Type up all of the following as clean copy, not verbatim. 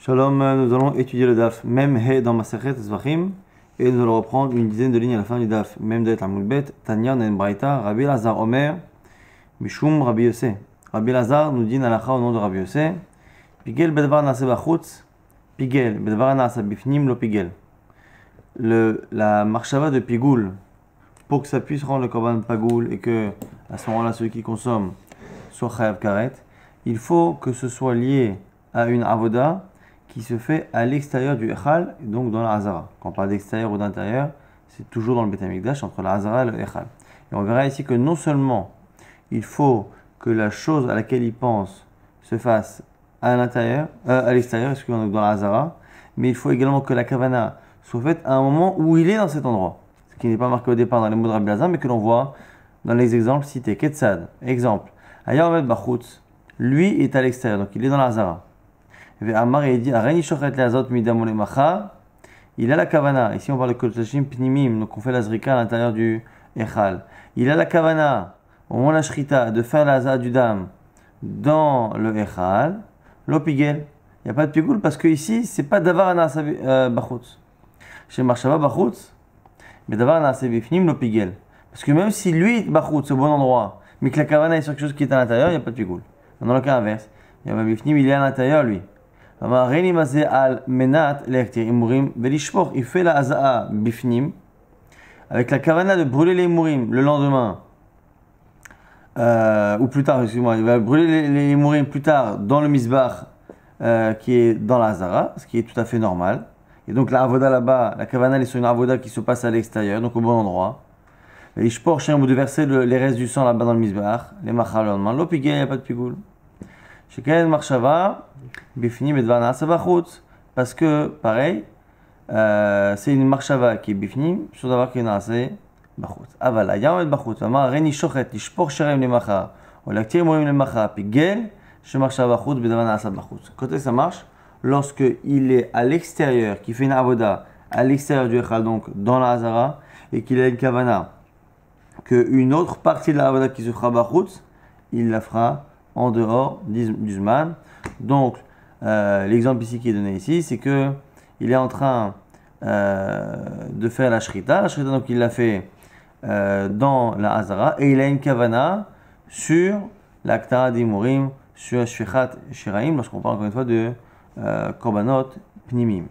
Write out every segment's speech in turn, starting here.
Shalom, nous allons étudier le daf Mem He dans Masechet Zvachim et nous allons reprendre une dizaine de lignes à la fin du daf Mem Det Amud Bet Tanya Nen Braïta Rabbi Lazar Omer Mishum Rabbi Yosef. Rabbi Lazar nous dit Nalacha au nom de Rabbi Yosef Pigel Bedvar Nase Bachutz Pigel Bedvar Nase Bifnim Lo Pigel. La marshava de Pigoul, pour que ça puisse rendre le korban Pagoul et que à ce moment-là celui qui consomme soit Chayav Karet, il faut que ce soit lié à une avoda qui se fait à l'extérieur du Echal, donc dans la Hazara. Quand on parle d'extérieur ou d'intérieur, c'est toujours dans le Beth Amikdash, entre la Hazara et le Echal. Et on verra ici que non seulement il faut que la chose à laquelle il pense se fasse à l'intérieur, à l'extérieur, excusez-moi, dans la Hazara, mais il faut également que la Kavana soit faite à un moment où il est dans cet endroit. Ce qui n'est pas marqué au départ dans les mots de Rabbi Lazar, mais que l'on voit dans les exemples cités. Ketsad, exemple. Ayarmet Bachutz, lui est à l'extérieur, donc il est dans la Hazara. Il a la kavana, ici on parle de kodesh pnimim, donc on fait la zrika à l'intérieur du echal. Il a la kavana, au moment de la shrita, de faire la hazah du dam dans le echal, l'opigel. Il n'y a pas de pigoul parce que ici c'est pas davar anasa bachutz. Chez marshava bachutz, mais davar anasa bifnim l'opigel. Parce que même si lui bachutz au bon endroit, mais que la kavana est sur quelque chose qui est à l'intérieur, il n'y a pas de pigoul. Dans le cas inverse, il est à l'intérieur lui. Il fait la haza'a bifnim avec la kavana de brûler les mourim le lendemain ou plus tard, excuse-moi, il va brûler les mourim plus tard dans le misbach qui est dans la hazara, ce qui est tout à fait normal. Et donc la avoda là-bas, la kavana est sur une avoda qui se passe à l'extérieur, donc au bon endroit. Et ishpor chien ou de verser les restes du sang là-bas dans le misbach, les machal le lendemain, l'opigé, il n'y a pas de pigoul. Sheken marshava bifnim et dvar nasa bachutz, parce que pareil c'est une marshava qui est bifnim sur d'avoir qui est nasa bachutz. Avala yamet bachutz amar reni shochet lishpor sherem lemacha ou laktir morim lemacha pigel she marshava bachutz bedvar nasa bachutz. Quand ça marche, lorsque il est à l'extérieur, qui fait une avoda à l'extérieur du echal, donc dans la hazara, et qu'il a une kavana que une autre partie de la avoda qui se fera bachutz, il la fera en dehors du Zman. Donc, l'exemple ici qui est donné ici, c'est que il est en train de faire la shrita. La shrita, donc, il l'a fait dans la Hazara et il a une kavana sur la Ktara d'Imurim, sur Shfichat Shiraim, lorsqu'on parle encore une fois de Korbanot Pnimim.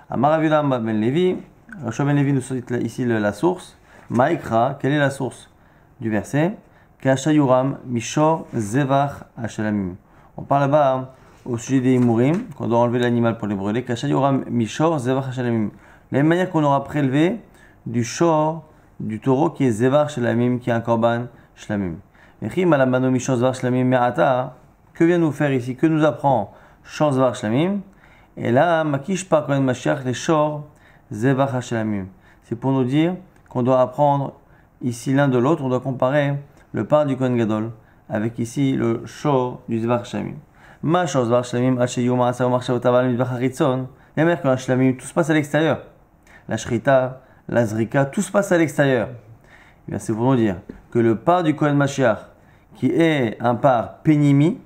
Amar Rav Yehuda ben Levi, Rav Ben Levi nous cite ici la source. Maïkra, quelle est la source du verset? Kashayuram Mishor Zevach Hashalamim. On parle là-bas au sujet des Imurim, qu'on doit enlever l'animal pour les brûler. Kashayuram Mishor Zevach Hashalamim. De la même manière qu'on aura prélevé du shor, du taureau qui est Zevach Shalamim, qui est un korban Shlamim. Echim alamano Mishor Zevach Shlamim Me'ata. Que vient nous faire ici? Que nous apprend Shor Zevach Shlamim? Et là, Makish par Kohen Mashiach les Shor Zevach Hashalamim. C'est pour nous dire qu'on doit apprendre ici l'un de l'autre, on doit comparer le part du Kohen Gadol, avec ici le shor du Zvar Shlamim. Ma shor Zvar Shlamim, Hacheyuma, Asao Marshavotaval, Midbach Haritzon. La mer qu'un Shlamim, tout se passe à l'extérieur. La Shrita, la Zrika, tout se passe à l'extérieur. Et bien c'est pour nous dire que le part du Kohen Mashiach, qui est un part pénimi,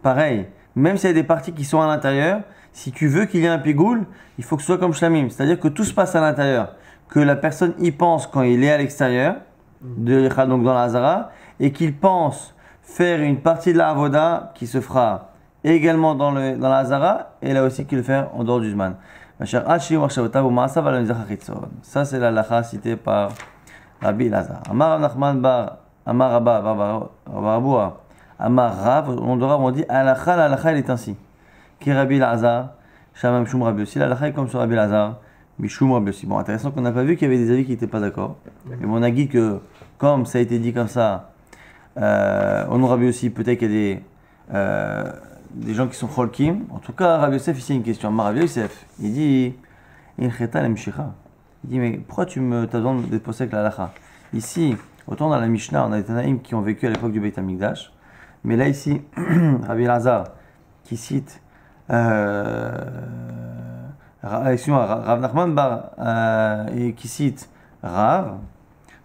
pareil, même s'il y a des parties qui sont à l'intérieur, si tu veux qu'il y ait un pigoul, il faut que ce soit comme Shlamim. C'est-à-dire que tout se passe à l'intérieur. Que la personne y pense quand il est à l'extérieur, donc dans la Hazara, et qu'il pense faire une partie de la Avoda qui se fera également dans la Hazara, et là aussi qu'il le fait en dehors du Zman. Ça c'est la lacha citée par Rabbi Lazar. Amar Rav Nachman bar Amar Rabba bar Abua Amar Rav, on dit alacha, la lacha elle est ainsi. Qui Rabbi Lazar, Shamam Shum Rabbi aussi, la lacha est comme sur Rabbi Lazar. Mishum Rabbi aussi. Bon, intéressant qu'on n'a pas vu qu'il y avait des avis qui n'étaient pas d'accord. Et on a dit que, comme ça a été dit comme ça, on aura vu aussi peut-être qu'il y a des gens qui sont cholkim. En tout cas, Rabbi Yosef, ici, il y a une question. Rabbi Yosef, il dit il dit, mais pourquoi tu as besoin d'être posé avec la halacha? Ici, autant dans la Mishnah, on a des Tanaïm qui ont vécu à l'époque du Beit Hamikdash. Mais là, ici, Rabbi Lazar, qui cite. Excuse-moi, Rav Nachman bar et qui cite Rav.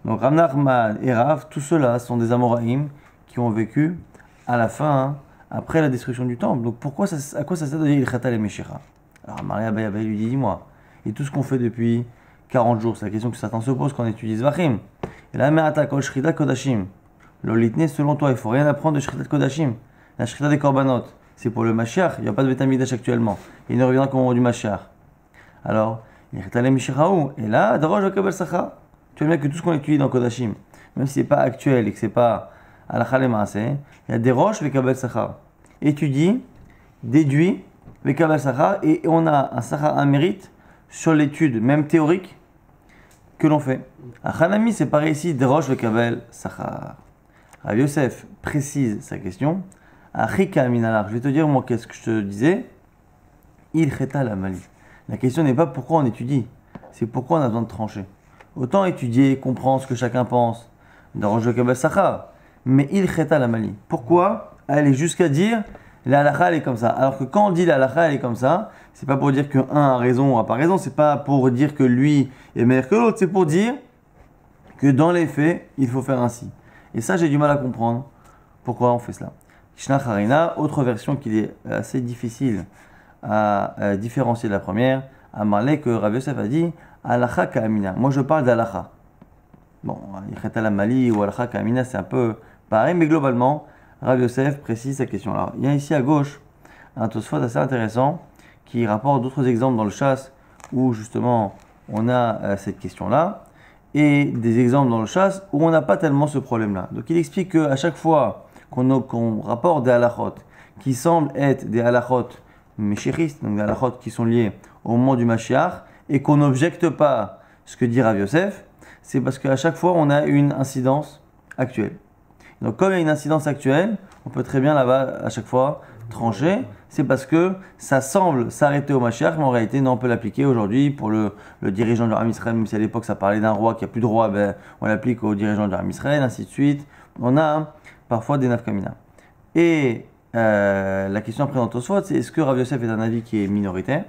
Donc Rav Nachman et Rav, tous ceux-là sont des Amoraïm qui ont vécu à la fin, après la destruction du temple. Donc pourquoi à quoi ça sert de dire Ilchata le Meshira? Alors Maria Bayabay lui dit, dis-moi, et tout ce qu'on fait depuis 40 jours, c'est la question que Satan se pose quand on étudie Zvachim. Et là, Me'ata kol shrita kodashim. L'olitne, selon toi, il ne faut rien apprendre de shrita kodashim. La shrita des korbanot, c'est pour le Mashiach, il n'y a pas de Betamigdash actuellement. Il ne reviendra qu'au moment du Mashiach. Alors, et là, Darosh Vakabel Sacha. Tu vois bien que tout ce qu'on étudie dans Kodashim, même si ce n'est pas actuel et que ce n'est pas Halakha le Maaseh, il y a des roches Vakabel Sacha. Étudie, déduit, Vakabel Sacha, et on a un Sacha, un mérite sur l'étude, même théorique, que l'on fait. À Hanami, c'est pareil ici, des roches Vakabel Sacha. Rav Yosef précise sa question. Achika Minalar, je vais te dire, moi, qu'est-ce que je te disais. Il cheta la mali. La question n'est pas pourquoi on étudie, c'est pourquoi on a besoin de trancher. Autant étudier, comprendre ce que chacun pense, dans Rosh Kabel Sachar, mais il cheta la mali. Pourquoi aller jusqu'à dire la halakha elle est comme ça? Alors que quand on dit la halakha elle est comme ça, c'est pas pour dire que un a raison ou n'a pas raison, c'est pas pour dire que lui est meilleur que l'autre, c'est pour dire que dans les faits, il faut faire ainsi. Et ça, j'ai du mal à comprendre pourquoi on fait cela. Shnach Harina, autre version qui est assez difficile à différencier de la première, à Marley que Rav Yosef a dit Halakha Ka'amina. Moi je parle d'Halakha. Bon, Yichet al Mali ou Halakha Ka'amina c'est un peu pareil, mais globalement, Rav Yosef précise sa question. Alors, il y a ici à gauche un Tosfot assez intéressant qui rapporte d'autres exemples dans le Chasse où justement on a cette question-là et des exemples dans le Chasse où on n'a pas tellement ce problème-là. Donc il explique qu'à chaque fois qu'on rapporte des halachot qui semblent être des halachot méchéristes, donc des halachot qui sont liés au moment du Mashiach, et qu'on n'objecte pas ce que dit Rav Yosef, c'est parce qu'à chaque fois on a une incidence actuelle. Donc comme il y a une incidence actuelle, on peut très bien là-bas à chaque fois trancher, c'est parce que ça semble s'arrêter au Mashiach, mais en réalité non, on peut l'appliquer aujourd'hui pour le dirigeant du Ham Israël, même si à l'époque ça parlait d'un roi qui n'a plus de roi, ben, on l'applique au dirigeant du Ham Israël, ainsi de suite. On a parfois des nafkamina. Et la question après dans Tosfot, c'est est-ce que Rav Yosef est un avis qui est minoritaire?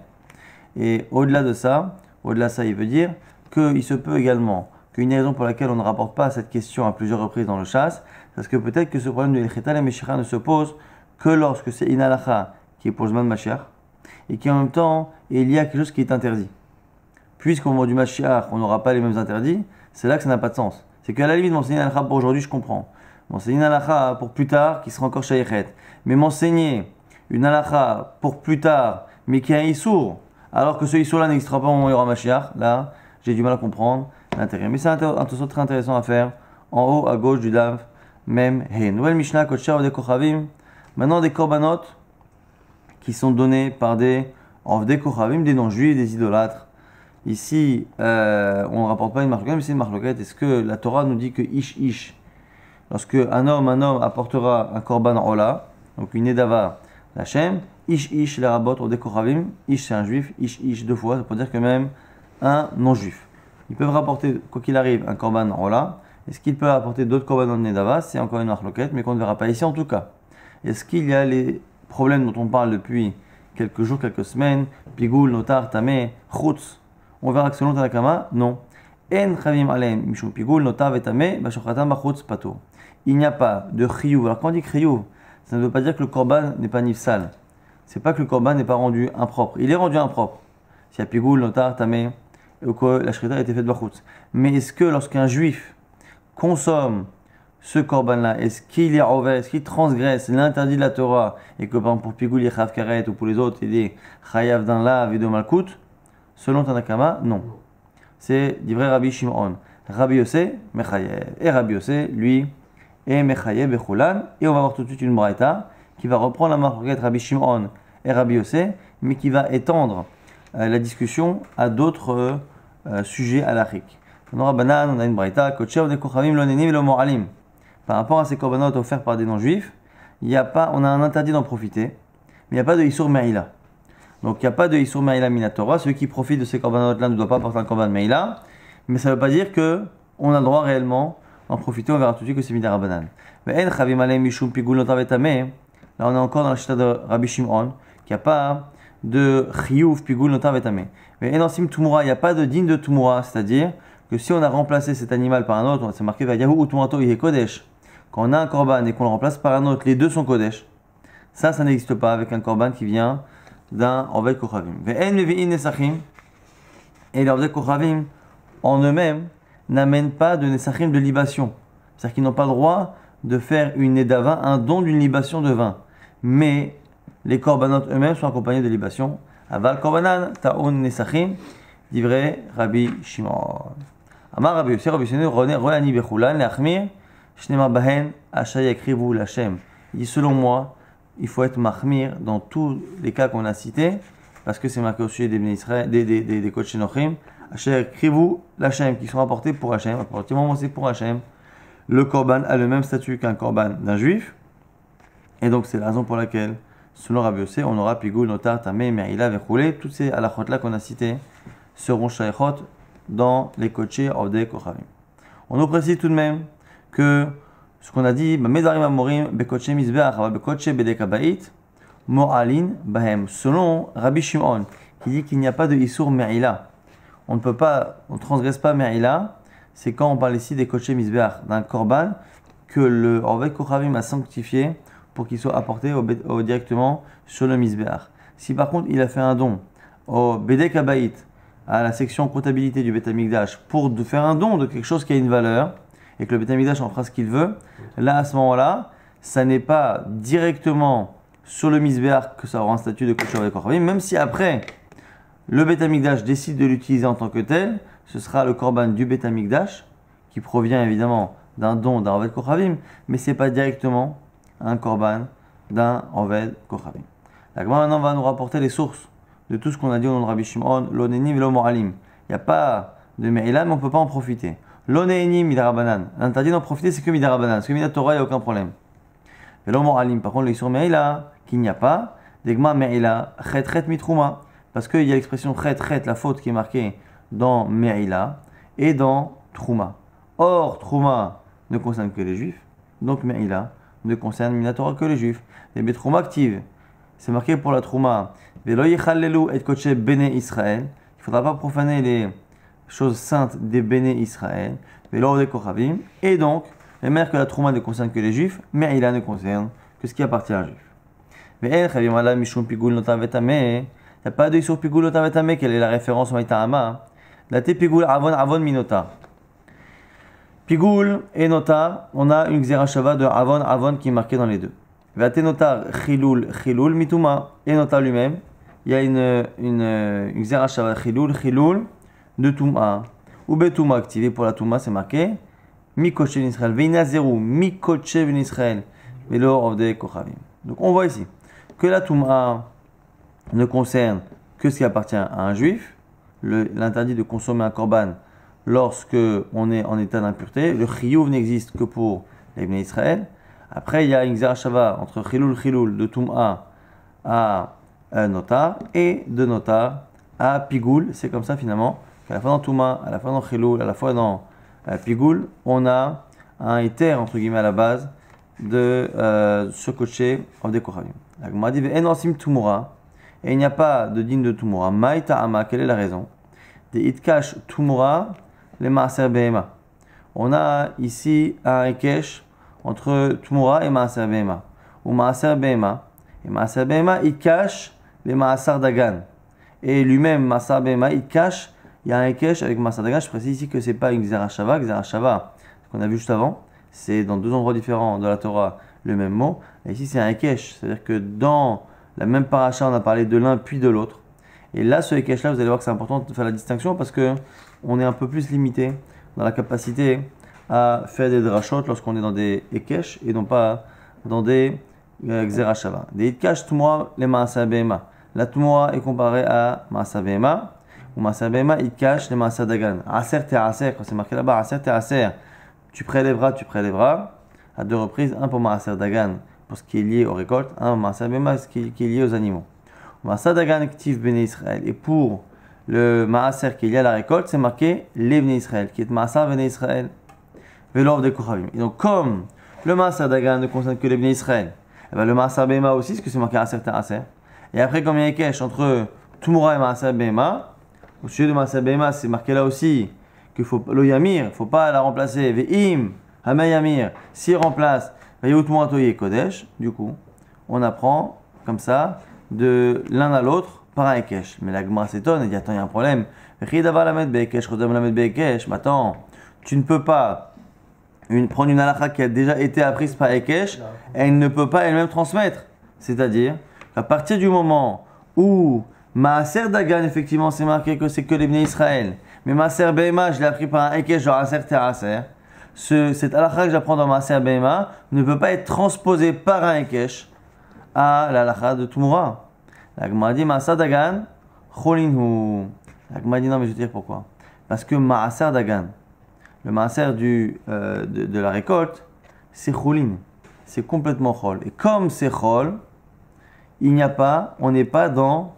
Et au-delà de ça, il veut dire qu'il se peut également qu'une des raisons pour laquelle on ne rapporte pas cette question à plusieurs reprises dans le Chasse, parce que peut-être que ce problème de l'Echetal et Meshira ne se pose que lorsque c'est une halakha qui est pour le Zman Mashiach, et qui en même temps il y a quelque chose qui est interdit. Puisqu'au moment du Mashiach, on n'aura pas les mêmes interdits, c'est là que ça n'a pas de sens. C'est qu'à la limite, m'enseigner une halakha pour aujourd'hui, je comprends. M'enseigner une halakha pour plus tard, qui sera encore shaychet. Mais m'enseigner une halakha pour plus tard, mais qui a un issour, alors que ce issour-là n'existera pas au moment où il y aura Mashiach, là, j'ai du mal à comprendre l'intérêt. Mais c'est un truc très intéressant à faire, en haut à gauche du Dav, même He. Nouvelle Mishnah, Kocher des Kochavim. Maintenant, des korbanot qui sont donnés par des Kochavim, des non-juifs, des idolâtres. Ici, on ne rapporte pas une marloquette, mais c'est une marloquette. Est-ce que la Torah nous dit que Ish, lorsque un homme apportera un korban ola, donc une edava, l'Hachem, Ish, les rabot, ou des Kochavim, Ish c'est un juif, Ish deux fois, ça peut dire que même un non-juif. Ils peuvent rapporter, quoi qu'il arrive, un korban ola. Est-ce qu'ils peuvent apporter d'autres korbanot nedava? C'est encore une marloquette, mais qu'on ne verra pas ici en tout cas. Est-ce qu'il y a les problèmes dont on parle depuis quelques jours, quelques semaines, Pigoul, Notar, Tameh, Chutz? On verra que selon Tanakama, non. En chavim alem, mishum Pigoul, Notar, Tameh, Bashochatam, Bachutz, Pato. Il n'y a pas de chiyuv. Alors quand on dit chiyuv, ça ne veut pas dire que le korban n'est pas nifsal. C'est pas que le korban n'est pas rendu impropre. Il est rendu impropre. S'il y a Pigoul, Notar, Tameh, ou que la shrita a été faite Bachutz. Mais est-ce que lorsqu'un juif consomme ce korban-là, est-ce qu'il est mauvais, est-ce qu'il transgresse l'interdit de la Torah, et que par exemple pour Pigoul, il est chayav karet, ou pour les autres, il est chayav d'un lav et de malkout, selon Tanakama, non. C'est d'ivrei Rabbi Shimon. Rabbi Yossé, mechayev. Et Rabbi Yossé, lui, est mechayev bechulan. Et on va voir tout de suite une braïta qui va reprendre la marque Rabbi Shimon et Rabbi Yossé, mais qui va étendre la discussion à d'autres sujets halachiques. On aura banan, on a une braïta, kochev de kochavim lo nenim lo mo'alim. Par rapport à ces korbanot offerts par des non-juifs, on a un interdit d'en profiter, mais il n'y a pas de Issour Me'ila. Donc il n'y a pas de Issour Me'ila Minatora. Celui qui profite de ces korbanot-là ne doit pas porter un korban Me'ila, mais ça ne veut pas dire qu'on a le droit réellement d'en profiter. On verra tout de suite que c'est Midara Banan. Mais En Chavim Alem Mishum Pigul Notav et Tameh, là on est encore dans la chita de Rabbi Shimon, qu'il n'y a pas de Chiyuv Pigul Notav et Tameh. Mais En Ansim Tumura, il n'y a pas de digne de Tumura, c'est-à-dire que si on a remplacé cet animal par un autre, c'est marqué Vayahu ou Tumato Ihe Kodesh. Quand on a un korban et qu'on le remplace par un autre, les deux sont kodesh. Ça n'existe pas avec un korban qui vient d'un Oved Kochavim. Ve'en mevi'in nesachim, et les Oved Kochavim, en eux-mêmes, n'amènent pas de nesachim de libation. C'est-à-dire qu'ils n'ont pas le droit de faire une nedava, un don d'une libation de vin. Mais les korbanot eux-mêmes sont accompagnés de libation. Aval korbanan ta'on nesachim, divrei Rabbi Shimon. Amar Rabbi Yossi, Rabbi Yossi, Roani bechulan, leachmir, shnema bahen, ashay yakrivu l'Hashem. Il dit, selon moi, il faut être mahmir dans tous les cas qu'on a cités, parce que c'est marqué au sujet des Israël, des Kodesh Nochim, ashay yakrivu l'Hashem, qui sont apportés pour Hachem. À partir du moment où c'est pour Hachem, le korban a le même statut qu'un korban d'un juif, et donc c'est la raison pour laquelle, selon Rabbi Yossi, on aura pigul, notar, tamé, me'ila, vechoulé, toutes ces halachot là qu'on a citées seront shaychot dans les koché Ovdei Kochavim. On nous précise tout de même que ce qu'on a dit, Medarim Amorim, Bekoché Mizbeach, Bekoché Bedek Abait, Mo'alin Bahem, selon Rabbi Shimon, qui dit qu'il n'y a pas de Issour Me'ila. On ne transgresse pas Me'ila, c'est quand on parle ici des Koché Mizbeach, d'un korban que le Ovdei Kochavim a sanctifié pour qu'il soit apporté directement sur le Mizbeach. Si par contre il a fait un don au Bedek Abait, à la section comptabilité du Beth Amikdash pour faire un don de quelque chose qui a une valeur et que le Beth Amikdash en fera ce qu'il veut, là à ce moment-là, ça n'est pas directement sur le Mizbeach que ça aura un statut de Kodesh Kochavim, même si après le Beth Amikdash décide de l'utiliser en tant que tel, ce sera le korban du Beth Amikdash qui provient évidemment d'un don d'un Oved Kochavim, mais c'est pas directement un korban d'un Oved Kochavim. La Gemara maintenant va nous rapporter les sources de tout ce qu'on a dit au nom de Rabbi Shimon, l'onenim et l'omoralim. Il n'y a pas de me'ila, mais on ne peut pas en profiter. L'onenim midarabanan. L'interdit d'en profiter, c'est que midarabanan. Parce que mina Torah, il n'y a aucun problème. Et l'omoralim, par contre, l'issur me'ila, qu'il n'y a pas, degma me'ila, chet mitrouma. Parce qu'il y a l'expression chet, la faute qui est marquée dans me'ila et dans trouma. Or, trouma ne concerne que les juifs, donc me'ila ne concerne mina Torah que les juifs. Les betrouma active, c'est marqué pour la trouma. Il ne faudra pas profaner les choses saintes des Béné Israël. Et donc, les mères que la trouma ne concerne que les juifs, mais il ne concerne que ce qui appartient à un juif. Il n'y a pas de sur pigul notar vetame, quelle est la référence au Maïtahama. La te pigul avon minota. Pigul et notar, on a une xerashava de avon qui est marquée dans les deux. Vate notar chilul mituma, et notar lui-même. Il y a une xerashava chilul de Touma. Ou Betouma activé pour la Touma, c'est marqué Mikoche ben Israël. Veina zéro, Mikoche ben Israël. Velo Ovdei Kochavim. Donc on voit ici que la Touma ne concerne que ce qui appartient à un juif. L'interdit de consommer un korban lorsque on est en état d'impureté. Le chiyuv n'existe que pour les Bnei Israël. Après, il y a une xerashava entre chilul de Touma à notar et de notar à pigoul. C'est comme ça finalement qu'à la fois dans Touma, à la fois dans chilul, à la fois dans pigoul, on a un éther entre guillemets à la base de ce coché Ovdei Kochavim. La Gemara dit ve'en tumura, et il n'y a pas de digne de tumura. Maïta ama, quelle est la raison? Des itkash tumura les maaser behema. On a ici un ikesh entre tumura et maaser behema. Ou maaser behema. Et maaser behema, il cache les maaser dagan. Et lui-même, maaser behema, il cache, il y a un ikesh avec maaser dagan. Je précise ici que ce n'est pas une xerashava. Xerashava, ce qu'on a vu juste avant, c'est dans deux endroits différents de la Torah le même mot. Et ici, c'est un ikesh. C'est-à-dire que dans la même paracha, on a parlé de l'un puis de l'autre. Et là, ce ikesh-là, vous allez voir que c'est important de faire la distinction parce qu'on est un peu plus limité dans la capacité à faire des drashot lorsqu'on est dans des ikesh et non pas dans des xerashava. Des itkash tumura les maaser behema. La tumura est comparée à maaser behema. Ou maaser behema, itkash les maaser dagan. Aser te aser, quand c'est marqué là-bas, aser te aser. Tu prélèveras à deux reprises, un pour maaser dagan pour ce qui est lié aux récoltes, un pour maaser behema ce qui est lié aux animaux. Maaser dagan actif Béné Israël. Et pour le maaser qui est lié à la récolte, c'est marqué les Béné Israël, qui est maaser Béné Israël. Velo Ovdei Kochavim. Et donc comme le maaser dagan ne concerne que les Béné Israël, et bien le maaser behema aussi, parce que c'est marqué aser te aser. Et après, comme il y a un kesh entre tumura et maaser behema, au sujet de maaser behema, c'est marqué là aussi qu'il faut le yamir, il ne faut pas la remplacer. Ve'im, hama yamir, s'il remplace, ve'yut mu'atoye kodesh, du coup, on apprend comme ça de l'un à l'autre par un Ekech. Mais la Gemara s'étonne et dit attends, il y a un problème. Mais attends, tu ne peux pas prendre une halakha qui a déjà été apprise par Ekech et elle ne peut pas elle-même transmettre. C'est-à-dire qu'à partir du moment où Maaser Dagan, effectivement, c'est marqué que c'est que les Bnei Israël, mais Maaser Behema, je l'ai appris par un Ekech, genre Aser Teraser, cette halakha que j'apprends dans Maaser Behema ne peut pas être transposée par un Ekech à la halakha de Tumura. La Gemara dit Maaser Dagan, Cholinhu. La Gemara dit non, mais je vais te dire pourquoi. Parce que Maaser Dagan, le Maaser de la récolte, c'est Cholin. C'est complètement Chol. Et comme c'est Chol, on n'est pas dans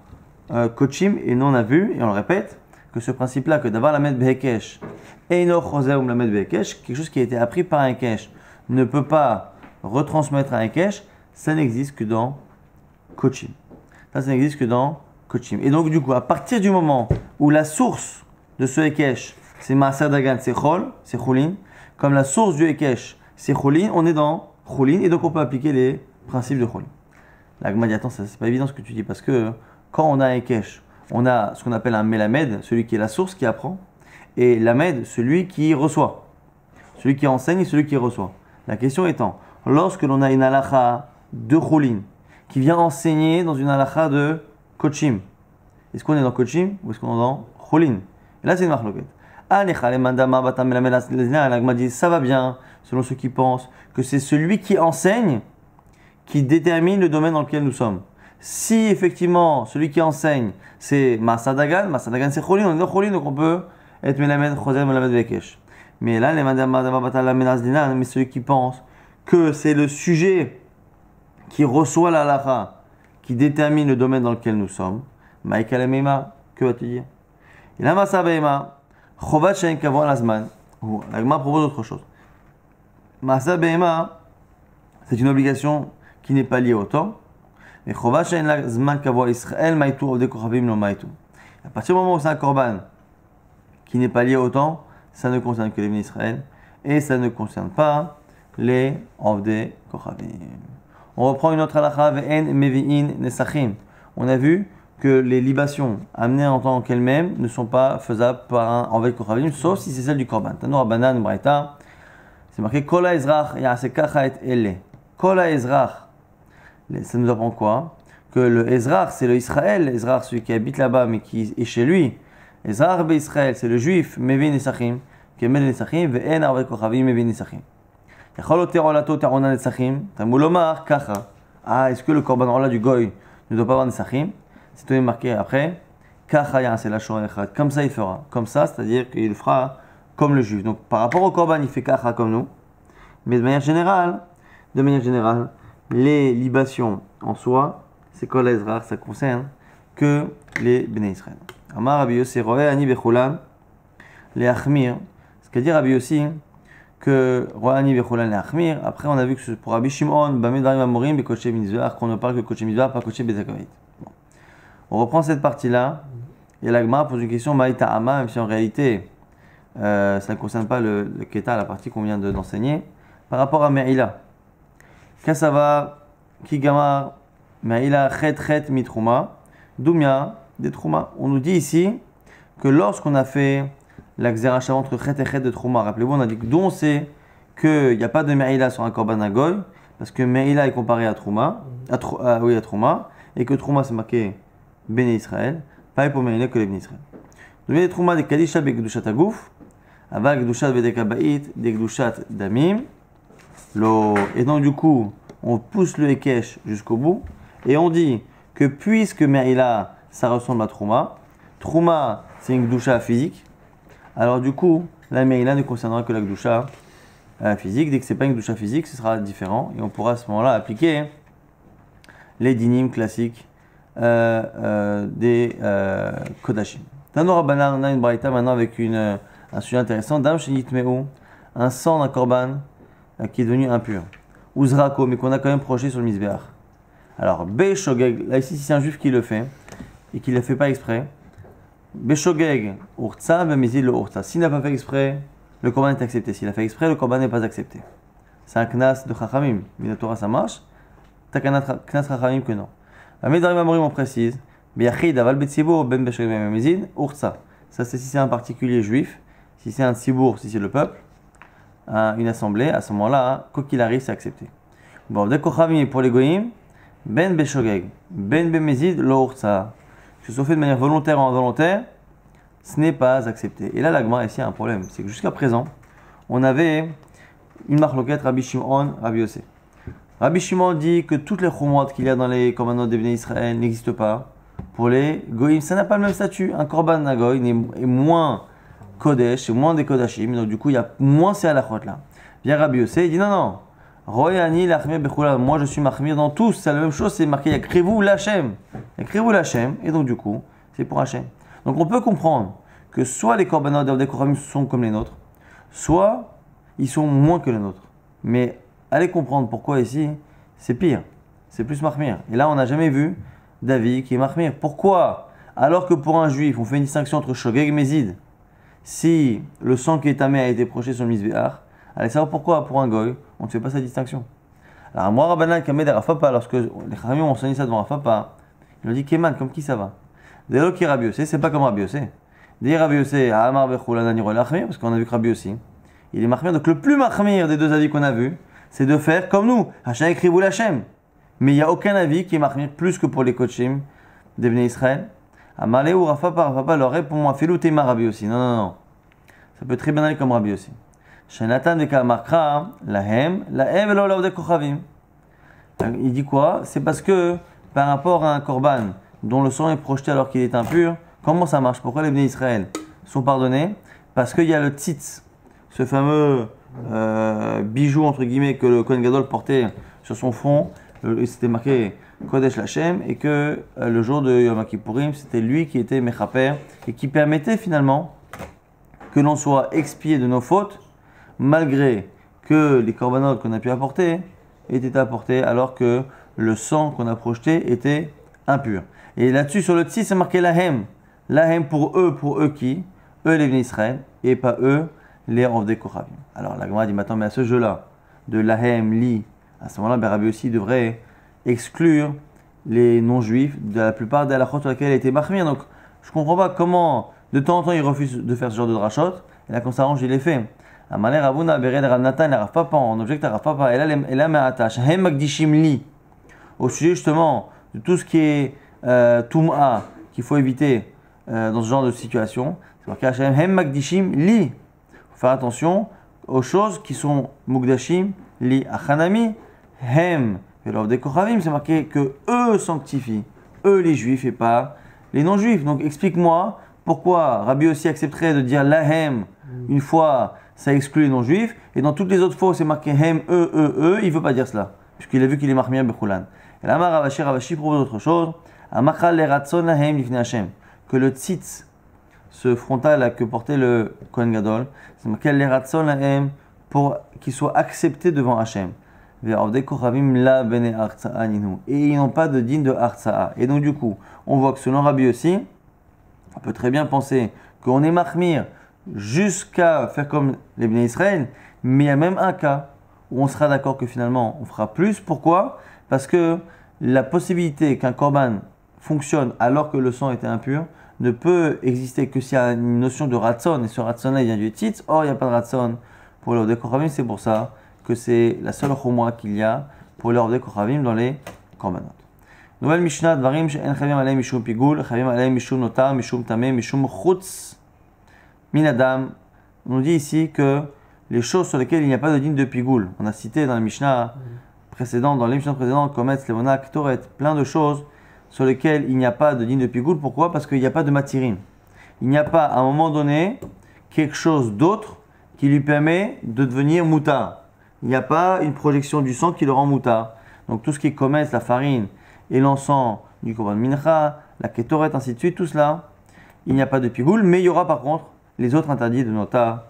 Kochim, et nous on a vu, et on le répète, que ce principe-là, que d'avoir la mettre Behekesh, et no Choser ou la mettre Behekesh, quelque chose qui a été appris par un Hekesh, ne peut pas retransmettre à un Hekesh, ça n'existe que dans Kochim. Ça n'existe que dans Kochim. Et donc, du coup, à partir du moment où la source de ce Hekesh, c'est Maaser Dagan, c'est Chol, c'est Choulin, comme la source du Hekesh, c'est Choulin, on est dans Choulin, et donc on peut appliquer les principes de Choulin. La Gemara dit attends, c'est pas évident ce que tu dis, parce que quand on a un Hekesh, on a ce qu'on appelle un Melamed, celui qui est la source qui apprend, et Lamed, celui qui reçoit. Celui qui enseigne et celui qui reçoit. La question étant, lorsque l'on a une halakha de Choulin, qui vient enseigner dans une halakha de Kochim, est-ce qu'on est dans Kochim ou est-ce qu'on est dans Choulin? Et là c'est une marloquette. La Gemara dit ça va bien, selon ceux qui pensent que c'est celui qui enseigne qui détermine le domaine dans lequel nous sommes. Si effectivement celui qui enseigne c'est Maaser Dagan c'est Cholin, on est dans Cholin, donc on peut être Melamed Choser, Melamed Behekesh. Mais là, mais celui qui pense que c'est le sujet qui reçoit la halakha qui détermine le domaine dans lequel nous sommes, Maïka Lemema, que vas-tu dire? Et là, Maaser Behema, Chovat Shein Kavod Lazman, la Gemara propose autre chose. Maaser Behema, c'est une obligation qui n'est pas liée au temps. Mais Chovat Shein Lazman Kavod Israël, Maïtu Ovde Kochavim Lo Maïtu. À partir du moment où c'est un korban qui n'est pas lié au temps, ça ne concerne que les Bnei Israël et ça ne concerne pas les Ovde Kochavim. On reprend une autre halakha, Ve'en Mevi'in Nesachim. On a vu que les libations amenées en tant qu'elles-mêmes ne sont pas faisables par un Oved Kochavim, sauf si c'est celle du korban. Tanour Abanan Braïta, c'est marqué Kol ha'ezrach ya'asekacha et ele. Kol ha'ezrach, ça nous apprend quoi? Que le Ezrach, c'est le Israël, Ezrach, celui qui habite là-bas mais qui est chez lui. Ezrach Israël, c'est le juif, Mevin Nesachim, qui est Mevin Nesachim, Ve'en Oved Kochavim Mevin Nesachim. Yachol terolato terona Nesachim, tamulomar kacha. Ah, est-ce que le korban ola du goy ne doit pas avoir Nesachim? C'est tout marqué après. Kacha c'est la shora echad. Comme ça il fera. Comme ça, c'est-à-dire qu'il fera comme le juif. Donc par rapport au korban, il fait kacha comme nous. Mais de manière générale, les libations en soi, c'est kol ezrach, ça concerne que les Bnei Israël. Amar Rabbi Yossi roé ani bechulan les achmir. Ce qu'à dire Rabbi Yossi que roé ani bechulan les achmir. Après on a vu que pour Rabbi Shimon, bamedvarim amorim bekoché mizvah, qu'on ne parle que koché mizvah, pas koché bezakavit. On reprend cette partie-là, et la Gemara pose une question, Maïta Ama, même si en réalité, ça ne concerne pas le Keta, la partie qu'on vient d'enseigner, par rapport à Me'ila. Kassava, Kigamar, Me'ila, Chet, Mitrouma, Doumia, des Trouma. On nous dit ici que lorsqu'on a fait la Xeracha entre Chet et Chet de Trouma, rappelez-vous, on a dit que d'où on sait qu'il n'y a pas de Me'ila sur un Korban Agoy, parce que Me'ila est comparé à Trouma, à Trouma, et que Trouma c'est marqué Béné Israël, pas pour Méné que les Béné Israël. Nous avons des Trouma de Kadisha Begdushat Agouf, avec Gdushat Vedekabait, des Gdushat Damim. Et donc, du coup, on pousse le Hekesh jusqu'au bout, et on dit que puisque Me'ila, ça ressemble à Trouma, Trouma, c'est une Gdusha physique, alors du coup, la Me'ila ne concernera que la Gdusha physique. Dès que ce n'est pas une Gdusha physique, ce sera différent, et on pourra à ce moment-là appliquer les dinim classiques des Kodashim. Tanoura Banan, on a une braïta maintenant avec un sujet intéressant. Dam Shenitmeu, un sang d'un korban qui est devenu impur. Uzrako, mais qu'on a quand même projeté sur le misbéach. Alors, Beshogeg, là ici, si c'est un juif qui le fait et qui ne le fait pas exprès, Beshogeg, Urtsa, Bemizil le Urtsa. S'il n'a pas fait exprès, le korban est accepté. S'il a fait exprès, le korban n'est pas accepté. C'est un knas de Chachamim. Minatora, ça marche. T'as knas Chachamim que non. Amedarim Amorim, on précise. Biyachid aval betsibour ben beshogeg ben mezid urtsa. Ça, c'est si c'est un particulier juif. Si c'est un tsibour, si c'est le peuple, une assemblée, à ce moment-là, quoi qu'il arrive, c'est accepté. Bon, dès kochavim pour les goyim, ben beshogeg, ben bemezid lo urtsa. Que ce soit fait de manière volontaire ou involontaire, ce n'est pas accepté. Et là, la Gemara ici a un problème. C'est que jusqu'à présent, on avait une marloquette Rabbi Shimon, Rabbi Yossé. Rabbi Shimon dit que toutes les chumot qu'il y a dans les commandements des Bnei Israël n'existent pas. Pour les goyim, ça n'a pas le même statut. Un korban nagoy est moins kodesh, c'est moins des kodashim, donc du coup il y a moins ces halachot là. Bien Rabbi Yossé, il dit non. Royani lachmir bechula, moi je suis mahmir dans tous, c'est la même chose, c'est marqué yakrivou lachem. Yakrivou lachem, et donc du coup, c'est pour Hachem. Donc on peut comprendre que soit les korbanot des koramim sont comme les nôtres, soit ils sont moins que les nôtres. Mais allez comprendre pourquoi ici, c'est pire, c'est plus mahmir. Et là on n'a jamais vu David qui est mahmir. Pourquoi? Alors que pour un juif, on fait une distinction entre shogeg et mezid. Si le sang qui est tamé a été projeté sur le misbéach, allez savoir pourquoi pour un goy, on ne fait pas cette distinction. Alors moi, Rabbanan Kamed Rafapa, lorsque les Khamim ont enseigné ça devant Rafapa, il a dit Keman, comme qui ça va? Dès lors qu'il est Rabbi Yossé, c'est pas comme Rabbi Yossé. Dès Rabbi Yossé, Amar Bechulana Niro Lachmir, parce qu'on a vu que Rabbi Yossé, il est mahmir. Donc le plus mahmir des deux avis qu'on a vus, c'est de faire comme nous, Hachem écrivou l'Hachem. Mais il n'y a aucun avis qui est mahmir plus que pour les coachim des Bnei Israël. Amalé ou Rafapa leur répond moi, fais l'outéma Rabbi Yossé. Non, non, non. Ça peut très bien aller comme Rabbi Yossé. Shenatan de Kamakra, lahem velo lav de kochavim. Il dit quoi? C'est parce que par rapport à un korban dont le sang est projeté alors qu'il est impur, comment ça marche? Pourquoi les Bnei Israël sont pardonnés? Parce qu'il y a le tzitz, ce fameux bijou entre guillemets que le Kohen Gadol portait sur son front. C'était marqué Kodesh Lachem, et que le jour de Yom Kippourim, c'était lui qui était Mechaper et qui permettait finalement que l'on soit expié de nos fautes, malgré que les korbanot qu'on a pu apporter étaient apportés alors que le sang qu'on a projeté était impur. Et là-dessus, sur le tzitz, c'est marqué Lahem. Lahem pour eux qui? Eux les Bnei Israël, et pas eux les Ovdei Kochavim. Alors la Gemara dit, mais attends, mais à ce jeu-là, de Lahem, Li, à ce moment-là, Rabbi aussi devrait exclure les non-juifs de la plupart des halachot sur lesquels il a été mahmir. Donc je ne comprends pas comment de temps en temps il refuse de faire ce genre de drachot, et là quand ça arrange, il les fait. Amalé Ravuna, Bered Rav Natan, Rav Papa, on objecte à Rav Papa, et là Me'atash, Hem Magdishim Li, au sujet justement de tout ce qui est Tum'a, qu'il faut éviter dans ce genre de situation. C'est marqué Hashem, Hem Magdishim Li. Il faut faire attention aux choses qui sont Mugdashim Li. Achanami, Hem, Velov de Kochavim, c'est marqué que eux sanctifient, eux les juifs et pas les non-juifs. Donc explique-moi pourquoi Rabbi aussi accepterait de dire Lahem une fois, ça exclut les non-juifs, et dans toutes les autres fois où c'est marqué Hem, eux, il ne veut pas dire cela, puisqu'il a vu qu'il est mahmir Bechulan. Et là, Ravashi propose autre chose, Amachal leratson lahem lifnei Hashem, que le tzitz, ce frontal que portait le Kohen Gadol, c'est marqué leratson lahem pour qu'il soit accepté devant Hashem. Et ils n'ont pas de digne de Artsa'a. Et donc du coup, on voit que selon Rabbi aussi, on peut très bien penser qu'on est mahmir jusqu'à faire comme les Bnei Israël, mais il y a même un cas où on sera d'accord que finalement on fera plus. Pourquoi? Parce que la possibilité qu'un korban fonctionne alors que le sang était impur ne peut exister que s'il y a une notion de ratson, et ce ratson-là vient du tzitz. Or, il n'y a pas de ratson pour les Ovdei Kochavim, c'est pour ça que c'est la seule chumra qu'il y a pour les Ovdei Kochavim dans les korbanot. Nouvelle Mishnah, Dvarim she'en chavim aleim mishum pigul, chavim aleim mishum notar, mishum tameh, mishum chutz minadam. On nous dit ici que les choses sur lesquelles il n'y a pas de digne de pigoul, on a cité dans la Mishnah précédente, dans les Mishnah précédentes, Kometz, Levona, Ktoret, plein de choses sur lesquelles il n'y a pas de digne de pigoul. Pourquoi? Parce qu'il n'y a pas de matirim. Il n'y a pas, à un moment donné, quelque chose d'autre qui lui permet de devenir moutar. Il n'y a pas une projection du sang qui le rend moutar. Donc tout ce qui est Kometz, la farine et l'encens du Korban Mincha, la Ketoret, ainsi de suite, tout cela, il n'y a pas de pigoul, mais il y aura par contre les autres interdits de notar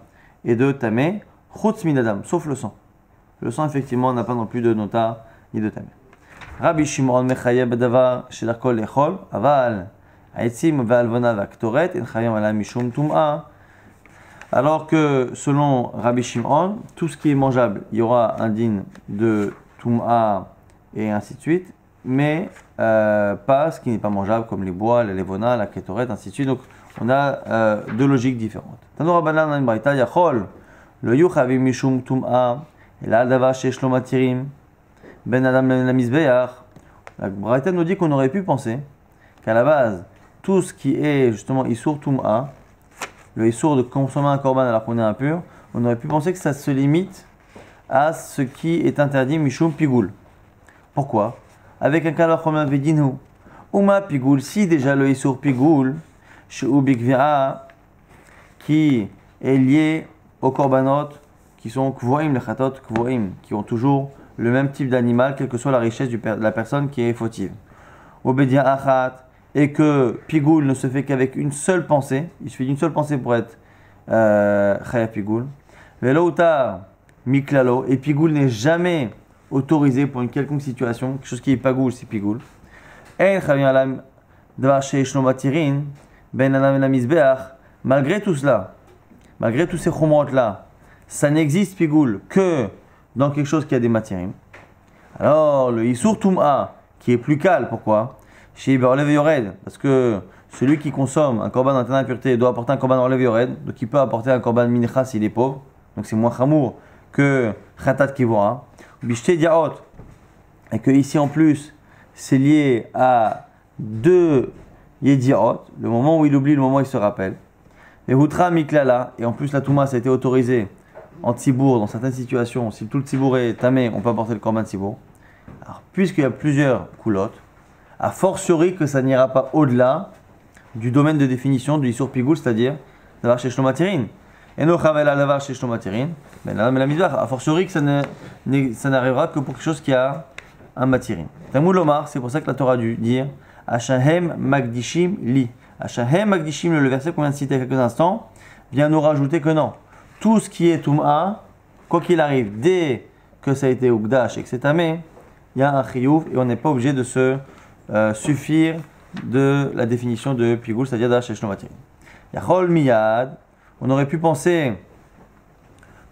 et de tamé, chutz minadam, sauf le sang. Le sang, effectivement, n'a pas non plus de notar ni de tamé. Rabbi Shimon mechayev b'davar shedarkol lechol, aval ha'etzim ve'alvona ve'aktoret en chayim ala mishum tum'a. Alors que selon Rabbi Shimon, tout ce qui est mangeable, il y aura un digne de tum'a et ainsi de suite. mais pas ce qui n'est pas mangeable, comme les bois, les levona, la kétoret, ainsi de suite. Donc, on a deux logiques différentes. Tano Rabbanan dans une braïta, yachol, le yuchavim mishum tum'a, et là, davar shesh lo matirim, ben adam la misbeach. La braïta nous dit qu'on aurait pu penser qu'à la base, tout ce qui est justement isur tum'a, le isur de consommer un korban alors qu'on est impur, on aurait pu penser que ça se limite à ce qui est interdit mishum pigoul. Pourquoi? Avec un kalach comme avait dit nous. Uma pigoul, si déjà le isur pigoul, sheu bikvia, qui est lié aux korbanot, qui sont kvoim le chatot kvoim, qui ont toujours le même type d'animal, quelle que soit la richesse de la personne qui est fautive. Obedia achat, et que pigoul ne se fait qu'avec une seule pensée, il suffit d'une seule pensée pour être chaya pigoul. Velo utar miklalo, et pigoul n'est jamais autorisé pour une quelconque situation, quelque chose qui est pagoul, c'est pigoul. En chavim alam dvar sheishno matirin, ben adam la misbeach, malgré tout cela, malgré tous ces chumrot là, ça n'existe pigoul que dans quelque chose qui a des matirim. Alors, le isur tum'a, qui est plus calme, pourquoi? Chez Orlev Yored, parce que celui qui consomme un korban d'interdit impureté doit apporter un korban Orlev Yored, donc il peut apporter un korban mincha s'il est pauvre, donc c'est moins chamour que Khatat Kivora. Bishte Diaot, et que ici en plus, c'est lié à deux Yediaot, le moment où il oublie, le moment où il se rappelle. Et Hutra Miklala, et en plus la Touma, ça a été autorisé en Tzibour, dans certaines situations, si tout le Tzibour est tamé, on peut apporter le korban Tzibour. Alors, puisqu'il y a plusieurs coulottes, a fortiori que ça n'ira pas au-delà du domaine de définition du Isur Pigoul, c'est-à-dire d'avoir chez Shlomatirin. Et no Chavela d'avoir chez Shlomatirin, mais la misbah, a fortiori que ça n'arrivera que pour quelque chose qui a un matirin. Tamou Lomar, c'est pour ça que la Torah a dû dire Ashahem Magdishim Li. Ashahem Magdishim, le verset qu'on vient de citer il y a quelques instants, vient nous rajouter que non. Tout ce qui est Tum'a, quoi qu'il arrive, dès que ça a été Ugdash et que c'est tamé, il y a un chiyuv et on n'est pas obligé de se suffire de la définition de Pigoul, c'est-à-dire d'Ash Eshnomatirin. Yachol Miyad, on aurait pu penser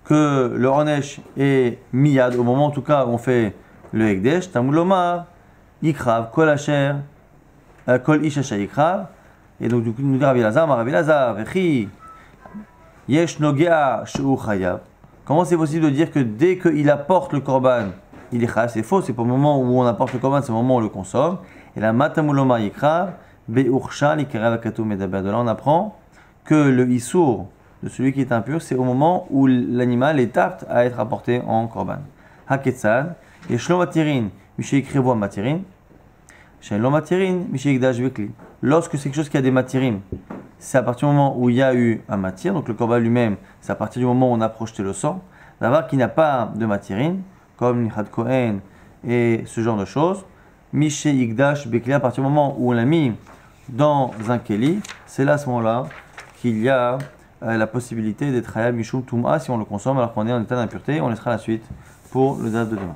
que le Onesh est Miyad, au moment en tout cas où on fait le Ekdesh, Tamul Lomar, Yikrav, Kol Asher, Kol Ish Asher Yikrav, et donc du coup nous dit Rabbi Lazar, Vechi, Yesh Nogea Shu Chayav. Comment c'est possible de dire que dès qu'il apporte le korban, il est chayav? C'est faux, c'est pas le moment où on apporte le korban, c'est le moment où on le consomme. Et la matamuloma yikrav, be'ursha l'ikerav katou medaber. De là, on apprend que le issour de celui qui est impur, c'est au moment où l'animal est apte à être apporté en korban. Haketzad, et shlo matirin, mishe yikrevo matirin, shelo matirin, mishe yikdash vekli. Lorsque c'est quelque chose qui a des matirim, c'est à partir du moment où il y a eu un matir, donc le korban lui-même, c'est à partir du moment où on a projeté le sang. D'avoir qui n'a pas de matirin, comme Nichad Kohen et ce genre de choses, Mishe Yigdash Bekli, à partir du moment où on l'a mis dans un Keli, c'est là à ce moment-là qu'il y a la possibilité d'être Hayab Mishum Tum'a si on le consomme alors qu'on est en état d'impureté. On laissera la suite pour le date de demain.